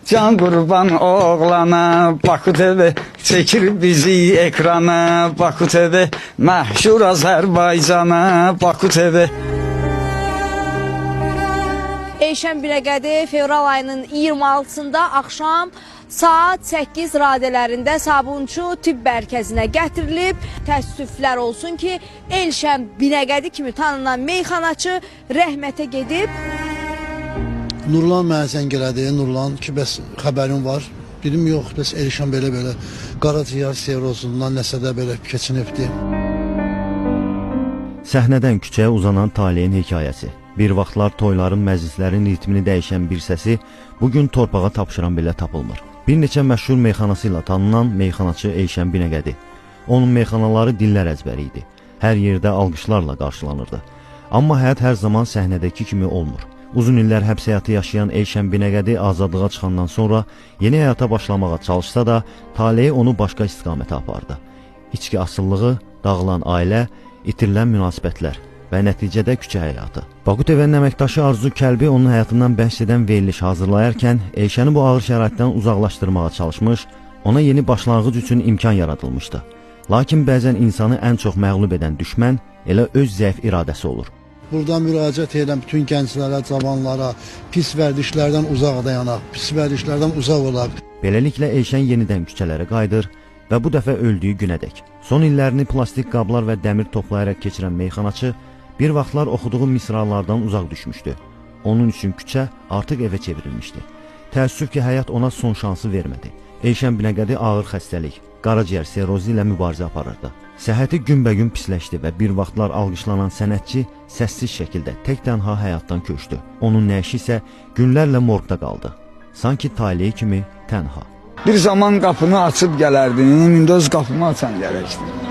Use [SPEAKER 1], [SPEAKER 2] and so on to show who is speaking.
[SPEAKER 1] Can qurban oğlana, Baku TV çekir bizi ekrana, Baku TV məşhur Azərbaycana, Baku TV.
[SPEAKER 2] Elşən Binəqədi fevral ayının 26-sında axşam saat 8 radələrində Sabunçu Tibb Mərkəzinə gətirilib. Təəssüflər olsun ki, Elşən Binəqədi kimi tanınan meyxanaçı rəhmətə gedib.
[SPEAKER 3] Nurlan mənə zəng elədi. Nurlan ki, bəs xəbərin var. Dedim, yox, bəs Elşən belə-belə qaraciyər sevrozundan nəsə də belə keçinibdi.
[SPEAKER 4] Səhnədən küçəyə uzanan taleyin hekayəsi. Bir vaxtlar toyların, məclislərin ritmini dəyişən bir səsi bugün torpağa tapşıran belə tapılmır. Bir neçə məşhur meyxanası ilə tanınan meyxanaçı Elşən Binəqədi. Onun meyxanaları dillər əzbəri idi. Hər yerdə alqışlarla qarşılanırdı. Amma həyat hər zaman səhnədəki kimi olmur. Uzun illər həbs həyatı yaşayan Elşən Binəqədi azadlığa çıxandan sonra yeni həyata başlamağa çalışsa da, taleyi onu başqa istiqamətə apardı. İçki asıllığı, dağılan ailə, itirilən münasibətlər və nəticədə küçə həyatı. Baku TV-nin əməkdaşı Arzu Kəlbi onun həyatından bəhs edən veriliş hazırlayarkən Elşəni bu ağır şəraitdən uzaqlaşdırmağa çalışmış, ona yeni başlanğıc üçün imkan yaradılmışdı. Lakin bəzən insanı ən çox məğlub edən düşmən elə öz zəif iradəsi olur.
[SPEAKER 3] Buradan müraciət edən bütün gənclərə, cavanlara, pis vərdişlərdən uzaq dayanaq, pis vərdişlərdən uzaq olaq.
[SPEAKER 4] Beləliklə Elşən yenidən küçələrə qayıdır və bu dəfə öldüyü günədək. Son illərini plastik qablar və dəmir toplayaraq keçirən meyxanaçı bir vaxtlar oxuduğu misralardan uzaq düşmüşdü. Onun üçün küçə artıq evə çevrilmişdi. Təəssüf ki, həyat ona son şansı vermədi. Elşən Binəqədi ağır xəstəlik, qaraciyər serozi ilə mübarizə aparırdı. Səhhəti günbəgün pisləşdi və bir vaxtlar alqışlanan sənətçi səssiz şəkildə tək-tənha həyatdan köçdü. Onun nəşi isə günlərlə morqda qaldı. Sanki taleyi kimi tənha.
[SPEAKER 1] Bir zaman qapını açıb gələrdim, indi öz qapımı açan gərəkdir.